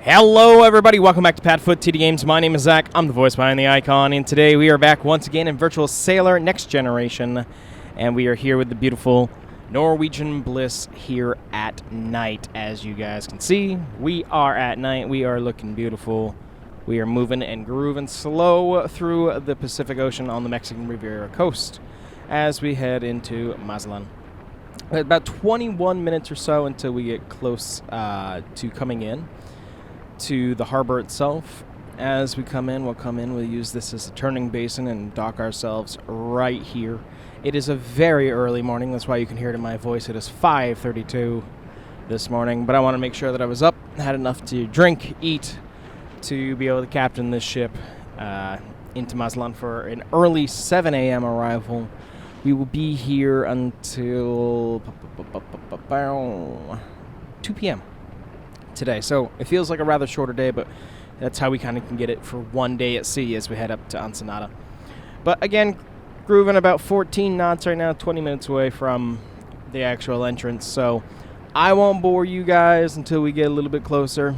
Hello everybody, welcome back to PadFootTD Games. My name is Zach, I'm the voice behind the icon, and today we are back once again in Virtual Sailor Next Generation, and we are here with the beautiful Norwegian Bliss here at night. As you guys can see, we are at night, we are looking beautiful. We are moving and grooving slow through the Pacific Ocean on the Mexican Riviera coast as we head into Maztlan. About 21 minutes or so until we get close to coming in to the harbor itself. As we come in, we'll use this as a turning basin and dock ourselves right here. It is a very early morning, that's why you can hear it in my voice. It is 5:32 this morning, but I want to make sure that I was up, had enough to drink, eat, to be able to captain this ship into Mazatlan for an early 7 a.m. arrival. We will be here until 2 p.m. today, so it feels like a rather shorter day, but that's how we kind of can get it for one day at sea as we head up to Ensenada. But again, grooving about 14 knots right now, 20 minutes away from the actual entrance, so I won't bore you guys until we get a little bit closer.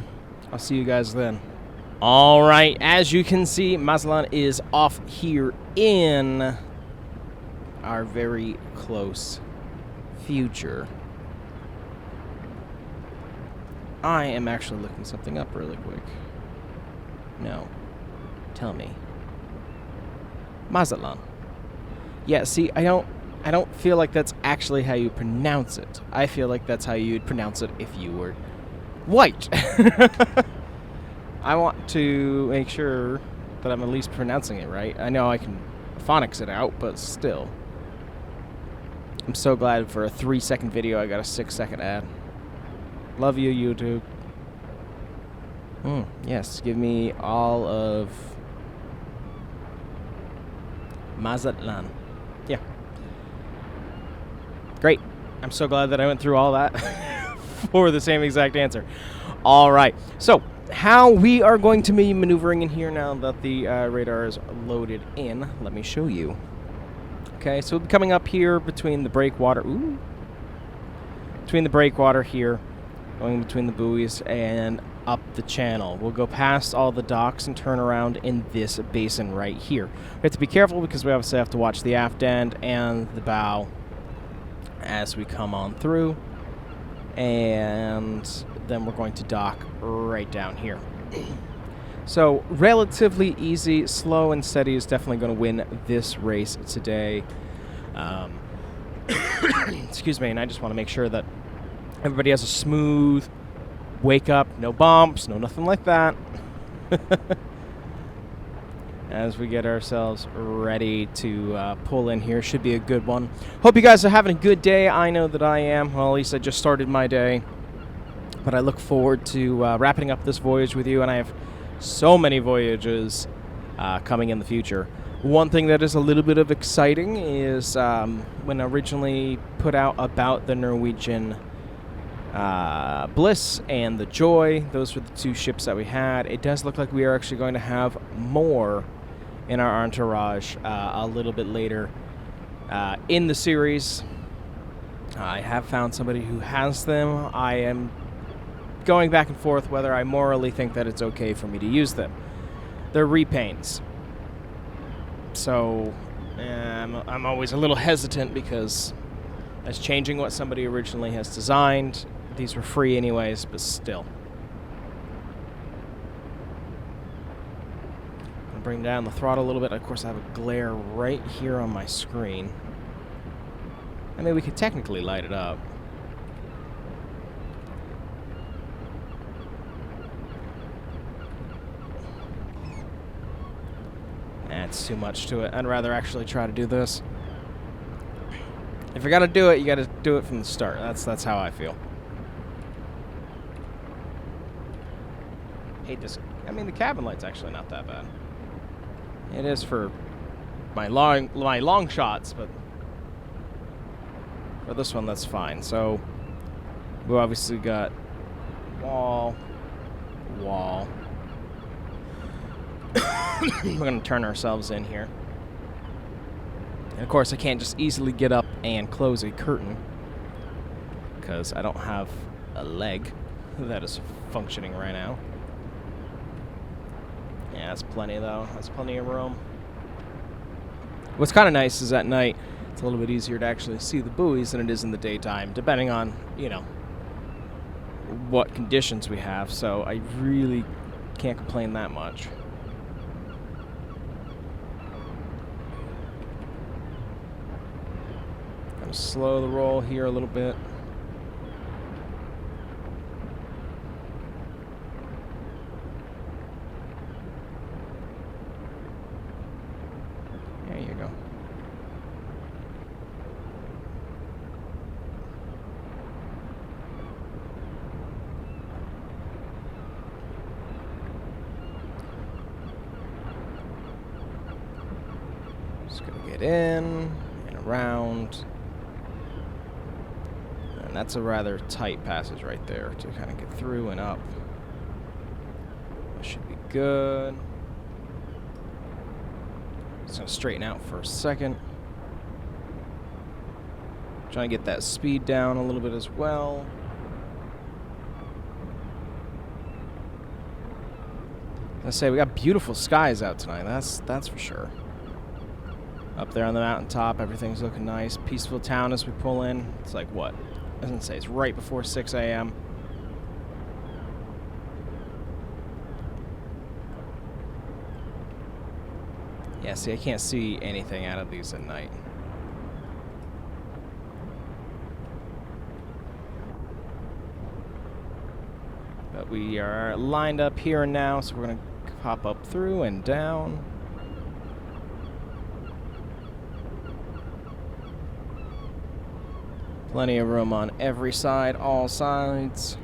I'll see you guys then. Alright, as you can see, Maztlan is off here in our very close future. I am actually looking something up really quick. No. Tell me. Mazatlan. Yeah, see, I don't feel like that's actually how you pronounce it. I feel like that's how you'd pronounce it if you were white. I want to make sure that I'm at least pronouncing it right. I know I can phonics it out, but still. I'm so glad for a 3-second video I got a 6-second ad. Love you, YouTube. Yes, give me all of Mazatlan. Yeah. Great. I'm so glad that I went through all that for the same exact answer. All right. So, how we are going to be maneuvering in here now that the radar is loaded in, let me show you. Okay, so we'll be coming up here between the breakwater. Ooh. Between the breakwater here, going between the buoys and up the channel. We'll go past all the docks and turn around in this basin right here. We have to be careful because we obviously have to watch the aft end and the bow as we come on through. And then we're going to dock right down here. So, relatively easy, slow and steady is definitely going to win this race today. Excuse me, and I just want to make sure that everybody has a smooth wake up, no bumps, no nothing like that. As we get ourselves ready to pull in here, should be a good one. Hope you guys are having a good day. I know that I am. Well, at least I just started my day. But I look forward to wrapping up this voyage with you, and I have so many voyages coming in the future. One thing that is a little bit of exciting is when I originally put out about the Norwegian Bliss and the Joy, those were the two ships that we had. It does look like we are actually going to have more in our entourage a little bit later in the series. I have found somebody who has them. I am going back and forth whether I morally think that it's okay for me to use them. They're repaints. So I'm always a little hesitant because that's changing what somebody originally has designed. These were free anyways, but still. I'll bring down the throttle a little bit. Of course, I have a glare right here on my screen. I mean, we could technically light it up. That's too much to it. I'd rather actually try to do this. If you're gonna do it, you gotta do it from the start. That's how I feel. Hate this. I mean, the cabin light's actually not that bad. It is for my long shots, but for this one, that's fine. So we obviously got wall. We're gonna turn ourselves in here. And of course, I can't just easily get up and close a curtain because I don't have a leg that is functioning right now. Yeah, that's plenty, though. That's plenty of room. What's kind of nice is at night, it's a little bit easier to actually see the buoys than it is in the daytime, depending on, you know, what conditions we have. So I really can't complain that much. Gonna slow the roll here a little bit. There you go. Just gonna get in and around. And that's a rather tight passage right there to kind of get through and up. That should be good. Just gonna straighten out for a second. Trying to get that speed down a little bit as well. I say we got beautiful skies out tonight. That's for sure. Up there on the mountaintop, everything's looking nice. Peaceful town as we pull in. It's like what? I was gonna say it's right before 6 a.m. Yeah, see, I can't see anything out of these at night. But we are lined up here and now, so we're gonna pop up through and down. Plenty of room on every side, all sides.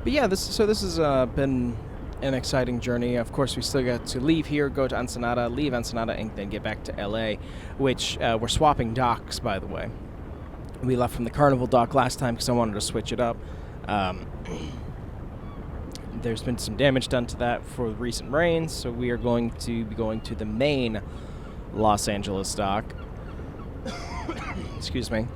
But yeah, this has been an exciting journey. Of course, we still got to leave here, go to Ensenada, leave Ensenada, and then get back to LA, which we're swapping docks, by the way. We left from the Carnival dock last time because I wanted to switch it up. There's been some damage done to that for the recent rains, so we are going to be going to the main Los Angeles dock. Excuse me.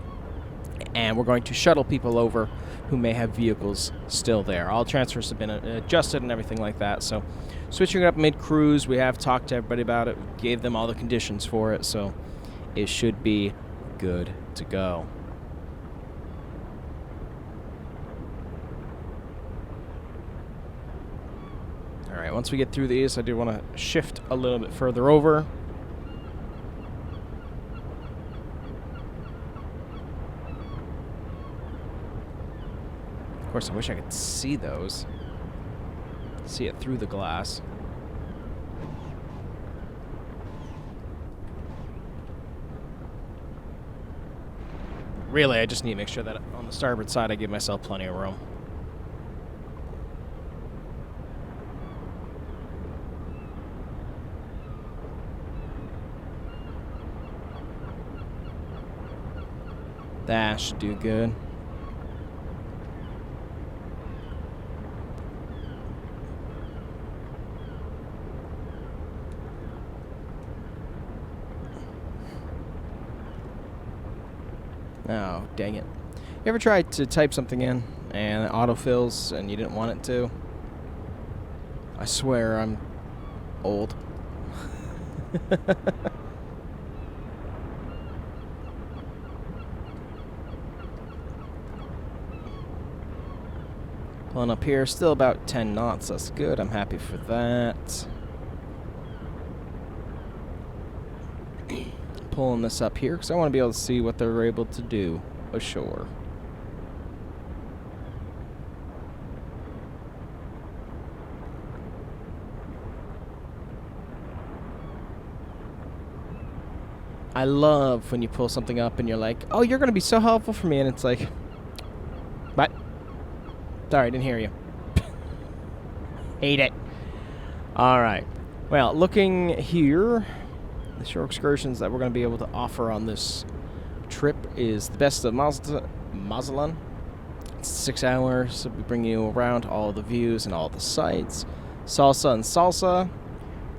And we're going to shuttle people over who may have vehicles still there. All transfers have been adjusted and everything like that. So switching it up mid-cruise, we have talked to everybody about it, gave them all the conditions for it, so it should be good to go. All right, once we get through these, I do want to shift a little bit further over. Of course, I wish I could see those. See it through the glass. Really, I just need to make sure that on the starboard side I give myself plenty of room. That should do good. Oh, dang it. You ever tried to type something in and it autofills and you didn't want it to? I swear I'm old. Pulling up here, still about 10 knots. That's good. I'm happy for that. Pulling this up here because I want to be able to see what they're able to do ashore. I love when you pull something up and you're like, oh, you're going to be so helpful for me. And it's like, what? Sorry, I didn't hear you. Hate it. All right. Well, looking here, the shore excursions that we're going to be able to offer on this trip is the best of Maztlan. It's 6 hours, so we bring you around all the views and all the sights. Salsa and salsa.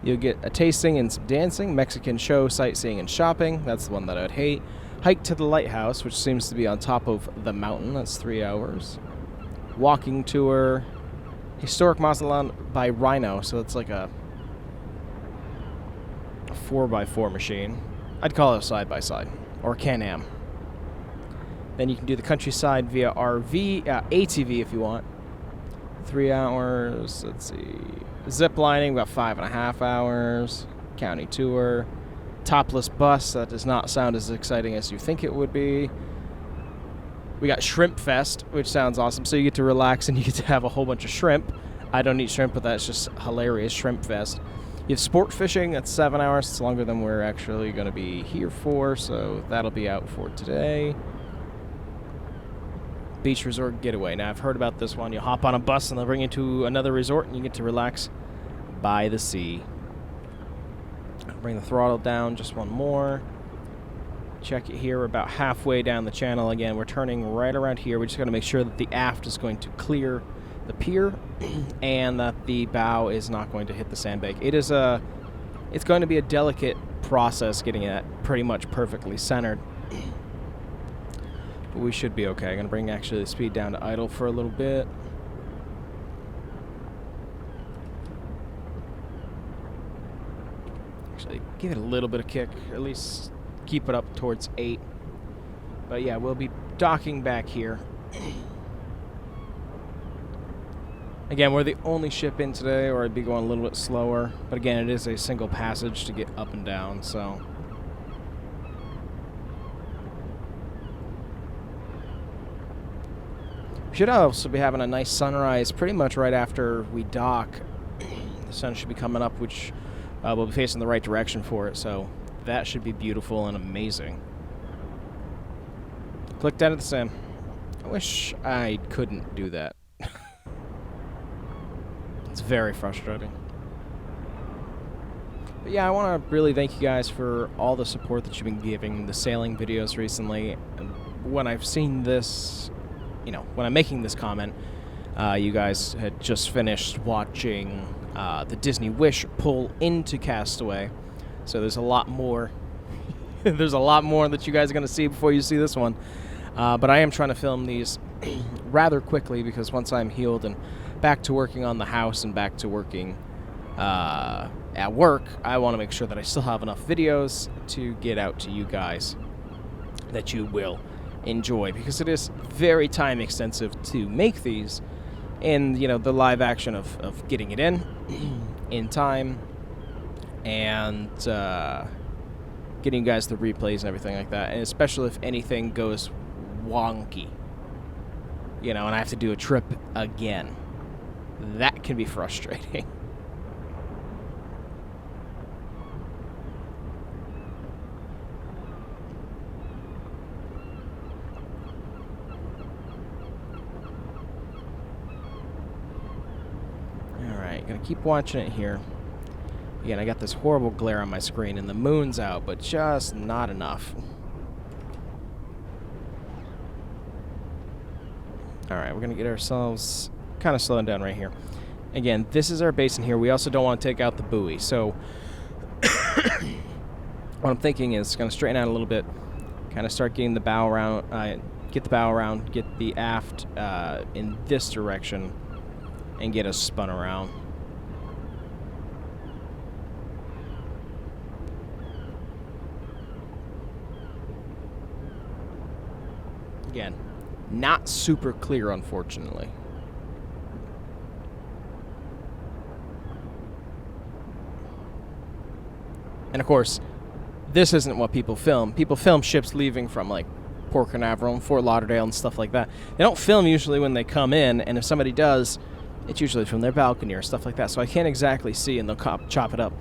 You'll get a tasting and some dancing. Mexican show, sightseeing, and shopping. That's the one that I'd hate. Hike to the lighthouse, which seems to be on top of the mountain. That's 3 hours. Walking tour. Historic Mazatlan by Rhino, so it's like a 4x4 machine. I'd call it a side-by-side, or Can-Am. Then you can do the countryside via RV, ATV if you want. 3 hours, let's see. Zip lining, about 5.5 hours. County tour. Topless bus, that does not sound as exciting as you think it would be. We got Shrimp Fest, which sounds awesome. So you get to relax and you get to have a whole bunch of shrimp. I don't eat shrimp, but that's just hilarious. Shrimp Fest. You have sport fishing, that's 7 hours. It's longer than we're actually going to be here for, so that'll be out for today. Beach resort getaway. Now, I've heard about this one. You hop on a bus and they'll bring you to another resort and you get to relax by the sea. Bring the throttle down just one more. Check it here. We're about halfway down the channel. Again, we're turning right around here. We just got to make sure that the aft is going to clear the pier and that the bow is not going to hit the sandbank. It's going to be a delicate process getting it pretty much perfectly centered. But we should be okay. I'm going to bring actually the speed down to idle for a little bit. Actually, give it a little bit of kick. At least keep it up towards 8. But yeah, we'll be docking back here. Again, we're the only ship in today, or I'd be going a little bit slower. But again, it is a single passage to get up and down, so... We should also be having a nice sunrise pretty much right after we dock. The sun should be coming up, which we'll be facing the right direction for it, so that should be beautiful and amazing. Clicked out of the sim. I wish I couldn't do that. It's very frustrating. But yeah, I want to really thank you guys for all the support that you've been giving the sailing videos recently. And when I've seen this, you know, when I'm making this comment, you guys had just finished watching the Disney Wish pull into Castaway. So there's a lot more. There's a lot more that you guys are going to see before you see this one. But I am trying to film these rather quickly because once I'm healed and back to working on the house and back to working at work, I want to make sure that I still have enough videos to get out to you guys that you will enjoy, because it is very time extensive to make these, and you know, the live action of getting it in time and getting you guys the replays and everything like that, and especially if anything goes wonky, you know, and I have to do a trip again. That can be frustrating. Alright, gonna keep watching it here. Again, I got this horrible glare on my screen and the moon's out, but just not enough. Alright, we're gonna get ourselves kind of slowing down right here. Again, this is our basin here. We also don't want to take out the buoy. So what I'm thinking is going to straighten out a little bit, kind of start getting the bow around, get the bow around, get the aft in this direction, and get us spun around. Again, not super clear, unfortunately. And of course, this isn't what people film. People film ships leaving from like Port Canaveral, Fort Lauderdale, and stuff like that. They don't film usually when they come in, and if somebody does, it's usually from their balcony or stuff like that. So I can't exactly see, and they'll chop it up.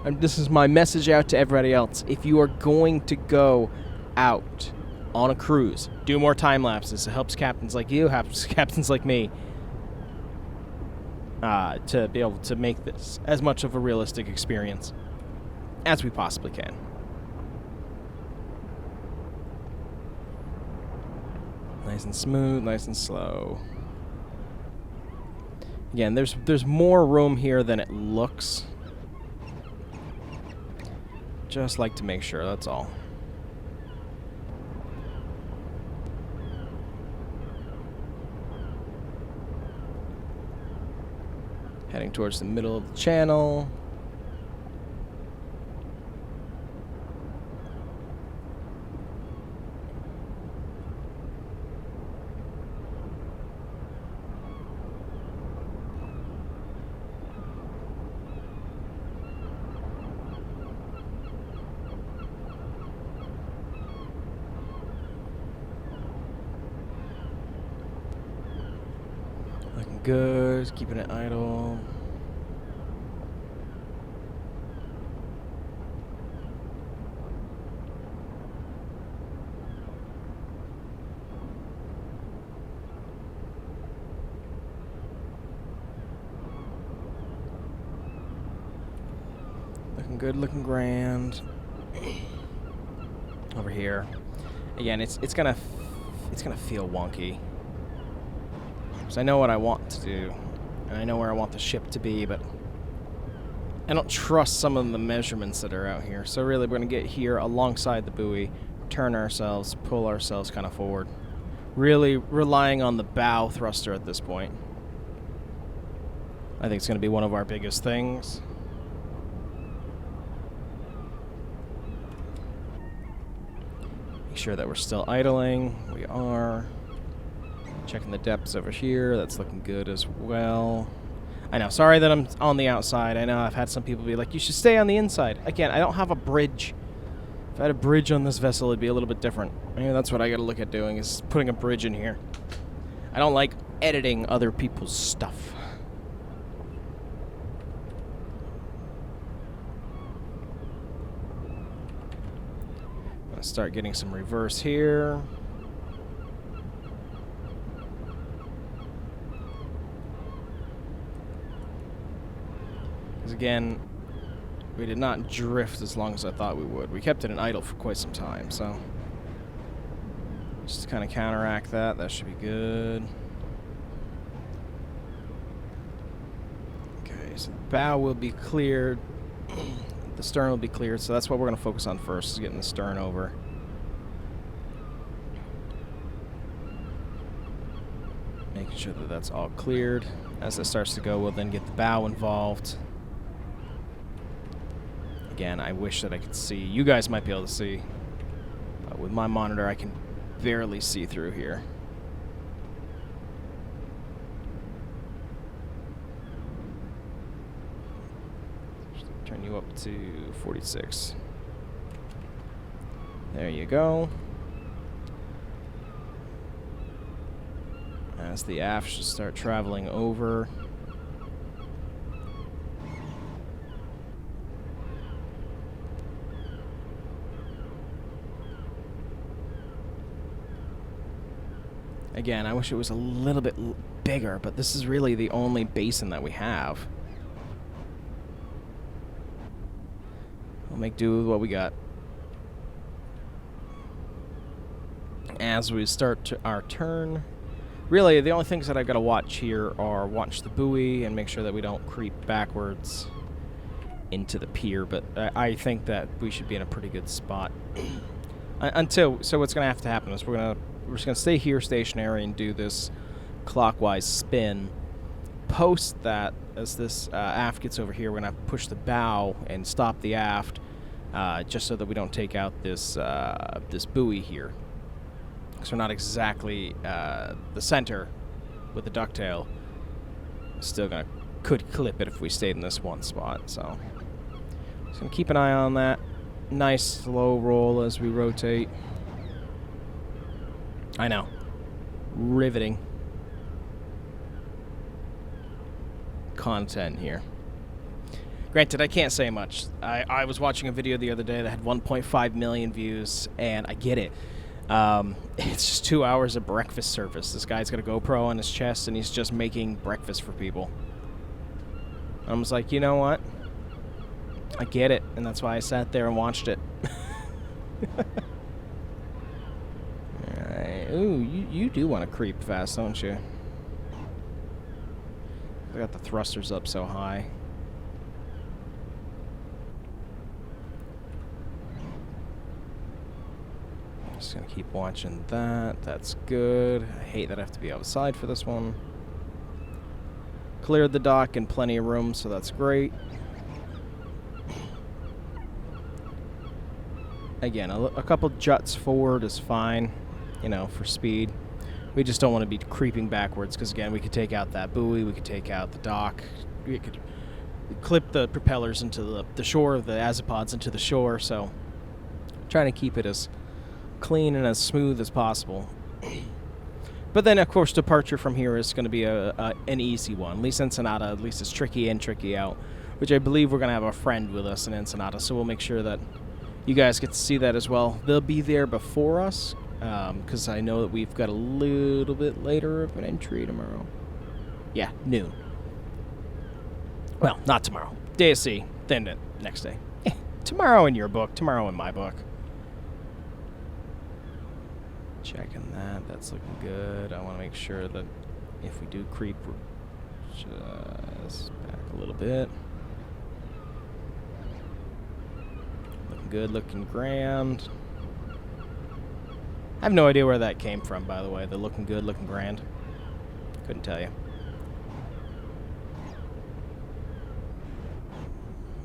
And this is my message out to everybody else. If you are going to go out on a cruise, do more time lapses. It helps captains like you, helps captains like me, to be able to make this as much of a realistic experience as we possibly can. Nice and smooth, nice and slow. Again, there's more room here than it looks. Just like to make sure, that's all. Heading towards the middle of the channel. Looking good, keeping it idle. Looking good, looking grand. Over here. Again, it's gonna feel wonky. Because I know what I want to do, and I know where I want the ship to be, but I don't trust some of the measurements that are out here. So really, we're going to get here alongside the buoy, turn ourselves, pull ourselves kind of forward. Really relying on the bow thruster at this point. I think it's going to be one of our biggest things. Make sure that we're still idling. We are. Checking the depths over here. That's looking good as well. I know. Sorry that I'm on the outside. I know I've had some people be like, you should stay on the inside. Again, I don't have a bridge. If I had a bridge on this vessel, it'd be a little bit different. Maybe that's what I got to look at doing, is putting a bridge in here. I don't like editing other people's stuff. I'm going to start getting some reverse here. Again, we did not drift as long as I thought we would. We kept it in idle for quite some time, so just to kind of counteract that, that should be good. Okay, so the bow will be cleared. The stern will be cleared, so that's what we're going to focus on first, is getting the stern over. Making sure that that's all cleared. As it starts to go, we'll then get the bow involved. Again, I wish that I could see. You guys might be able to see. But with my monitor, I can barely see through here. Just turn you up to 46. There you go. As the aft should start traveling over. Again, I wish it was a little bit bigger, but this is really the only basin that we have. We'll make do with what we got. As we start our turn, really the only things that I've got to watch here are watch the buoy and make sure that we don't creep backwards into the pier, but I think that we should be in a pretty good spot. So what's going to have to happen is we're just going to stay here stationary and do this clockwise spin. Post that, as this aft gets over here, we're going to push the bow and stop the aft, just so that we don't take out this this buoy here. Because we're not exactly the center with the ducktail. Still could clip it if we stayed in this one spot. So just going to keep an eye on that. Nice slow roll as we rotate. I know. Riveting content here. Granted, I can't say much. I was watching a video the other day that had 1.5 million views, and I get it. It's just 2 hours of breakfast service. This guy's got a GoPro on his chest, and he's just making breakfast for people. I was like, you know what? I get it, and that's why I sat there and watched it. Ooh, you do want to creep fast, don't you? I got the thrusters up so high. Just gonna keep watching that. That's good. I hate that I have to be outside for this one. cleared the dock and plenty of room, so that's great. Again, a couple juts forward is fine, you know, for speed. We just don't want to be creeping backwards because, again, we could take out that buoy, we could take out the dock, we could clip the propellers into the shore, the azipods into the shore, so trying to keep it as clean and as smooth as possible. But then, of course, departure from here is going to be an easy one. At least Ensenada, at least it's tricky in, tricky out, which I believe we're going to have a friend with us in Ensenada, so we'll make sure that you guys get to see that as well. They'll be there before us, because I know that we've got a little bit later of an entry tomorrow. Yeah, noon. Well, not tomorrow. Day of sea, then the next day. Tomorrow in your book, tomorrow in my book. Checking that. That's looking good. I want to make sure that if we do creep, we're just back a little bit. Looking good, looking grand. I have no idea where that came from, by the way. The looking good, looking grand. Couldn't tell you.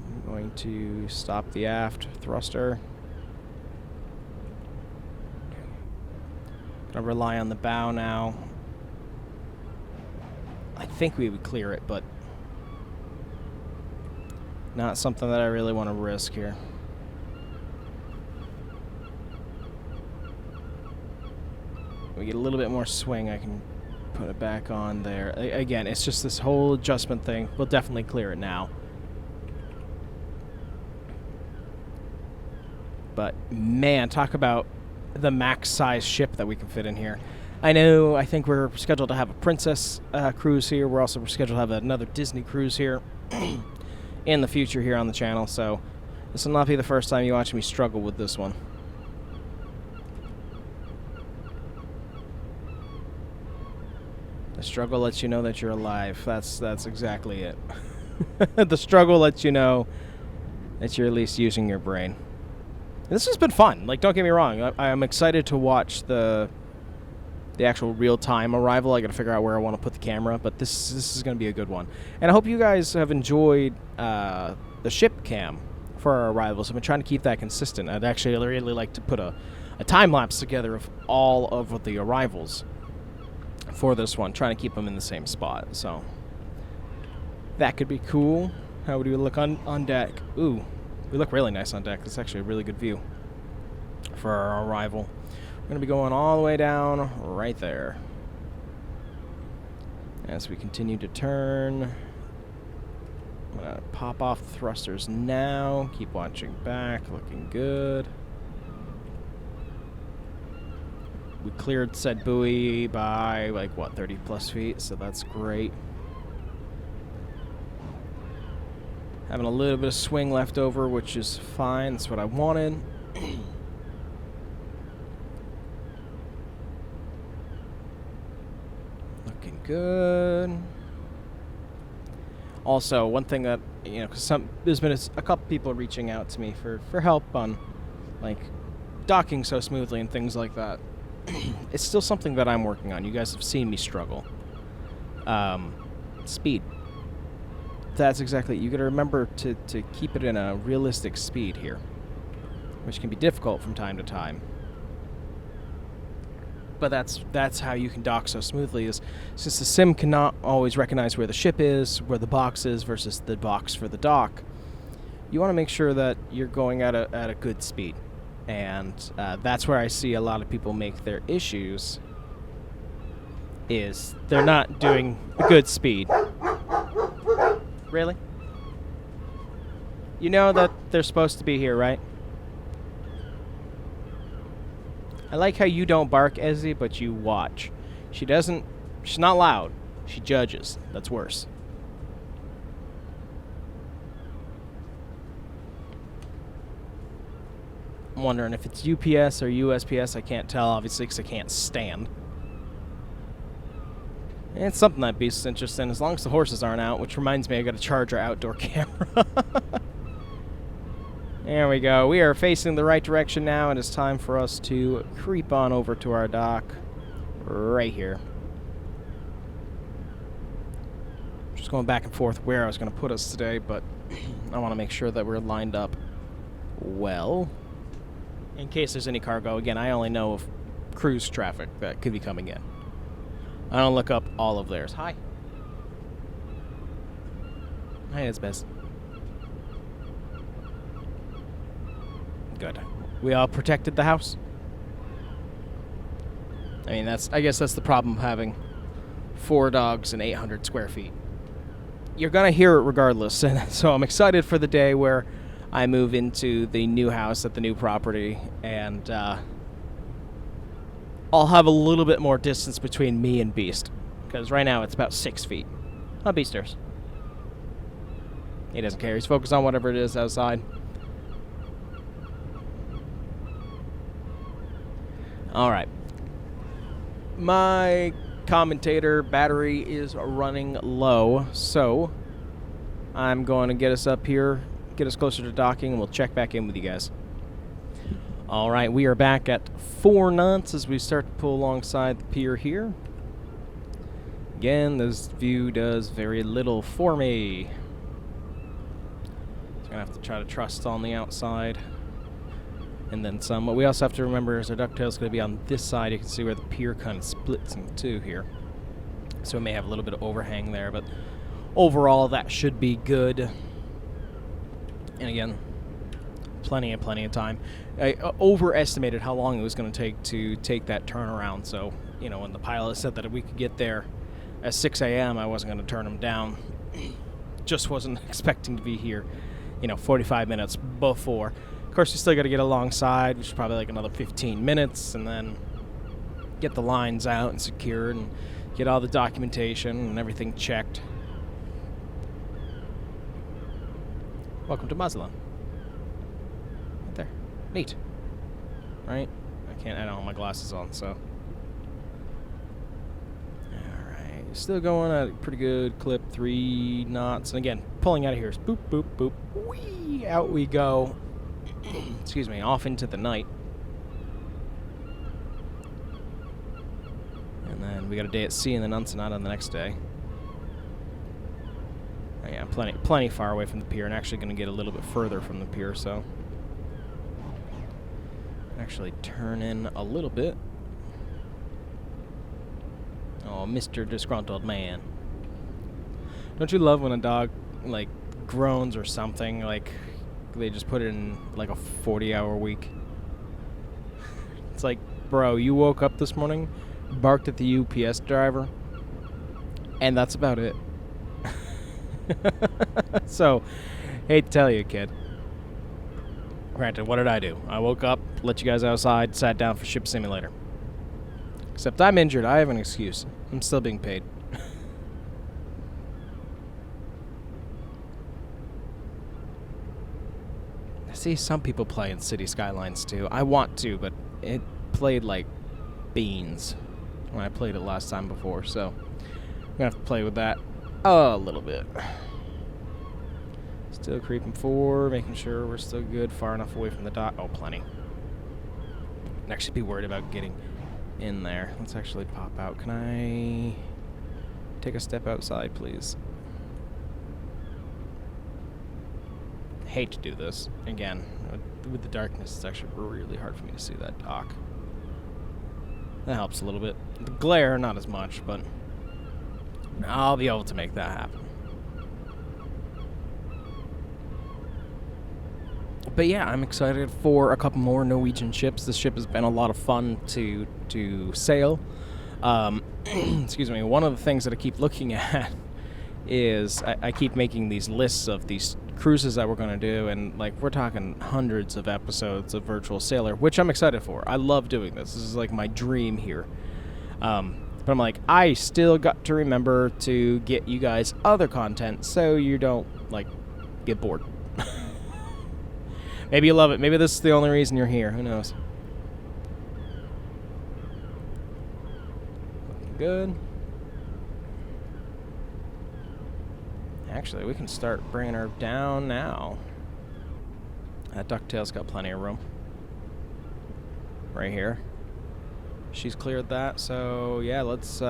I'm going to stop the aft thruster. Gonna rely on the bow now. I think we would clear it, but not something that I really want to risk here. We get a little bit more swing, I can put it back on there. Again, it's just this whole adjustment thing. We'll definitely clear it now. But man, talk about the max size ship that we can fit in here. I think we're scheduled to have a Princess cruise here. We're also scheduled to have another Disney cruise here in the future here on the channel. So this will not be the first time you watch me struggle with this one. The struggle lets you know that you're alive. That's exactly it. The struggle lets you know that you're at least using your brain. This has been fun. Like, don't get me wrong. I'm excited to watch the actual real-time arrival. I got to figure out where I want to put the camera, but this is going to be a good one. And I hope you guys have enjoyed the ship cam for our arrivals. I've been trying to keep that consistent. I'd actually really like to put a time-lapse together of all of the arrivals for this one, trying to keep them in the same spot. So that could be cool. How would we look on deck? Ooh. We look really nice on deck. That's actually a really good view for our arrival. We're going to be going all the way down right there. As we continue to turn, I'm going to pop off the thrusters now. Keep watching back. Looking good. We cleared said buoy by, like, what, 30 plus feet, so that's great. Having a little bit of swing left over, which is fine. That's what I wanted. Looking good. Also, one thing that, you know, because there's been a couple people reaching out to me for help on, like, docking so smoothly and things like that. It's still something that I'm working on. You guys have seen me struggle. Speed. That's exactly it. You got to remember to keep it in a realistic speed here, which can be difficult from time to time. But that's how you can dock so smoothly, is since the sim cannot always recognize where the ship is, where the box is versus the box for the dock. You want to make sure that you're going at a good speed, and that's where I see a lot of people make their issues. Is they're not doing a good speed. Really? You know that they're supposed to be here, right? I like how you don't bark, Ezzy, but you watch. She's not loud. She judges. That's worse. I'm wondering if it's UPS or USPS. I can't tell, obviously, because I can't stand. It's something that beast's interesting, as long as the horses aren't out, which reminds me I got to charge our outdoor camera. There we go. We are facing the right direction now, and it's time for us to creep on over to our dock right here. going back and forth where I was going to put us today, but I want to make sure that we're lined up well. In case there's any cargo, again, I only know of cruise traffic that could be coming in. I don't look up all of theirs. Hi. Hi, it's best. Good. We all protected the house? I mean, I guess that's the problem of having 4 dogs and 800 square feet. You're going to hear it regardless, and so I'm excited for the day where I move into the new house at the new property, and I'll have a little bit more distance between me and Beast, because right now it's about 6 feet. Not Beasters. He doesn't care. He's focused on whatever it is outside. Alright. My commentator battery is running low, so I'm going to get us up here, get us closer to docking, and we'll check back in with you guys. Alright, we are back at 4 knots as we start to pull alongside the pier here. Again, this view does very little for me. So I'm going to have to try to trust on the outside. And then some. What we also have to remember is our ducktail is going to be on this side. You can see where the pier kind of splits in two here. So we may have a little bit of overhang there, but overall that should be good. And again, plenty of time. I overestimated how long it was going to take that turnaround. So, you know, when the pilot said that we could get there at 6 a.m., I wasn't going to turn him down. Just wasn't expecting to be here, 45 minutes before. Of course, we still got to get alongside, which is probably like another 15 minutes, and then get the lines out and secured and get all the documentation and everything checked. Welcome to Mazatlan. Right there. Neat. Right? I don't have my glasses on, so. Alright. Still going at a pretty good clip, 3 knots. And again, pulling out of here is boop, boop, boop. Whee! Out we go. Excuse me, off into the night. And then we got a day at sea and then Ensenada on the next day. Oh, yeah, plenty far away from the pier, and actually going to get a little bit further from the pier, so actually turn in a little bit. Oh, Mr. Disgruntled Man. Don't you love when a dog, like, groans or something, like they just put it in like a 40-hour week? It's like, bro, you woke up this morning, barked at the UPS driver, and that's about it. So, hate to tell you, kid. Granted, what did I do? I woke up, let you guys outside, sat down for Ship Simulator. Except I'm injured. I have an excuse. I'm still being paid. I see some people play in City Skylines too. I want to, but it played like beans when I played it last time before, so I'm going to have to play with that a little bit. Still creeping forward, making sure we're still good, far enough away from the dock. Oh, plenty. I'd actually be worried about getting in there. Let's actually pop out. Can I take a step outside, please? Hate to do this. Again, with the darkness, it's actually really hard for me to see that dock. That helps a little bit. The glare, not as much, but I'll be able to make that happen. But yeah, I'm excited for a couple more Norwegian ships. This ship has been a lot of fun to sail. Excuse me. One of the things that I keep looking at is I keep making these lists of these cruises that we're going to do, and like we're talking hundreds of episodes of Virtual Sailor, which I'm excited for. I love doing this. This is like my dream here. But I'm like, I still got to remember to get you guys other content so you don't like get bored. Maybe you love it. Maybe this is the only reason you're here. Who knows? Looking good. Actually, we can start bringing her down now. That ducktail's got plenty of room. Right here. She's cleared that, so yeah, let's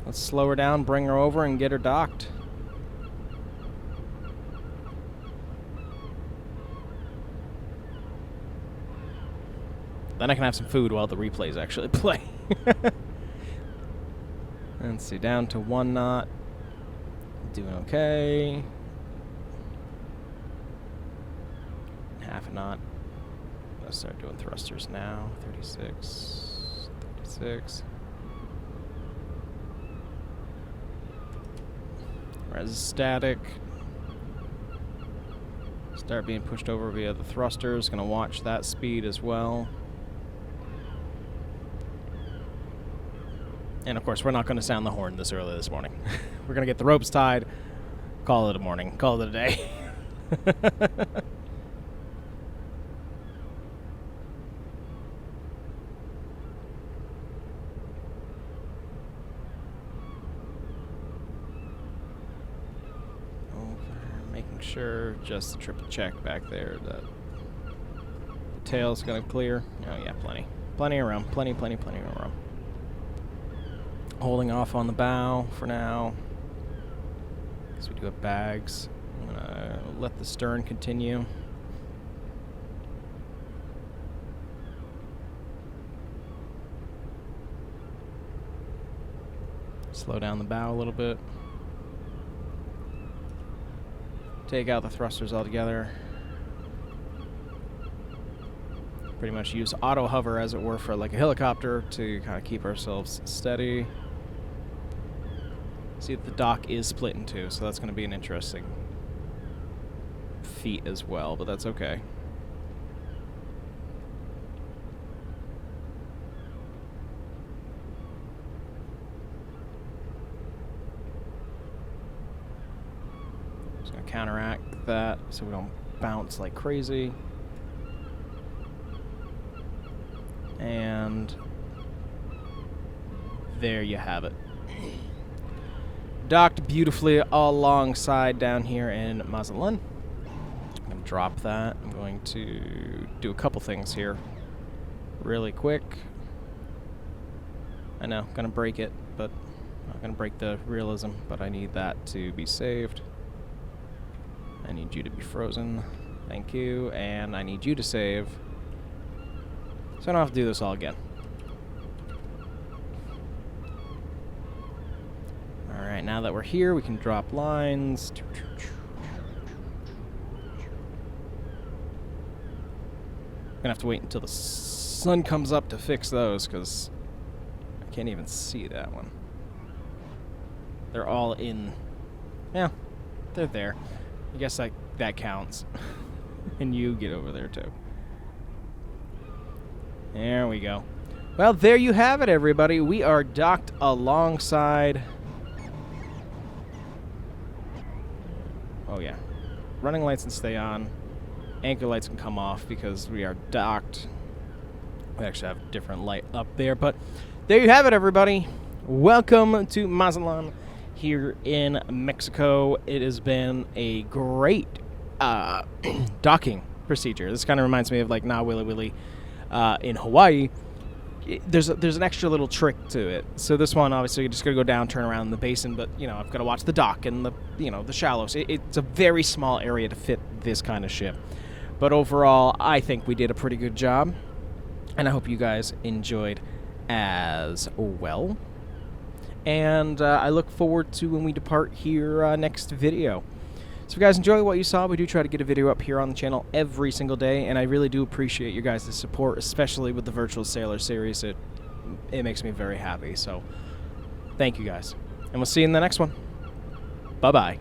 Let's slow her down, bring her over, and get her docked. Then I can have some food while the replays actually play. Let's see, down to 1 knot. Doing okay. Half a knot. Let's start doing thrusters now. 36. 36. Res static. Start being pushed over via the thrusters. Gonna watch that speed as well. And of course, we're not gonna sound the horn this early this morning. We're gonna get the ropes tied. Call it a morning. Call it a day. Making sure, just a triple check back there that the tail's gonna clear. Oh yeah, plenty. Plenty of room. Plenty of room. Holding off on the bow for now. Because we do have bags. I'm gonna let the stern continue. Slow down the bow a little bit. Take out the thrusters altogether. Pretty much use auto hover, as it were, for like a helicopter to kind of keep ourselves steady. See that the dock is split in two, so that's going to be an interesting feat as well, but that's okay. Just going to counteract that so we don't bounce like crazy. And there you have it. Docked beautifully alongside down here in Mazatlan. I'm going to drop that. I'm going to do a couple things here really quick. I know, going to break it, but I'm not going to break the realism, but I need that to be saved. I need you to be frozen. Thank you. And I need you to save, so I don't have to do this all again. Alright, now that we're here, we can drop lines. Gonna have to wait until the sun comes up to fix those, because I can't even see that one. They're all in. Yeah, they're there. I guess that counts. And you get over there too. There we go. Well, there you have it, everybody. We are docked alongside. Oh, yeah. Running lights can stay on. Anchor lights can come off because we are docked. We actually have a different light up there. But there you have it, everybody. Welcome to Mazatlan here in Mexico. It has been a great docking procedure. This kind of reminds me of like Nowegian in Hawaii. There's an extra little trick to it. So this one, obviously, you're just gonna go down, turn around in the basin, but I've got to watch the dock and the shallows. It's a very small area to fit this kind of ship. But overall, I think we did a pretty good job, and I hope you guys enjoyed as well. And I look forward to when we depart here next video. So if you guys enjoy what you saw, we do try to get a video up here on the channel every single day, and I really do appreciate you guys' support, especially with the Virtual Sailor series. It makes me very happy, so thank you guys. And we'll see you in the next one. Bye-bye.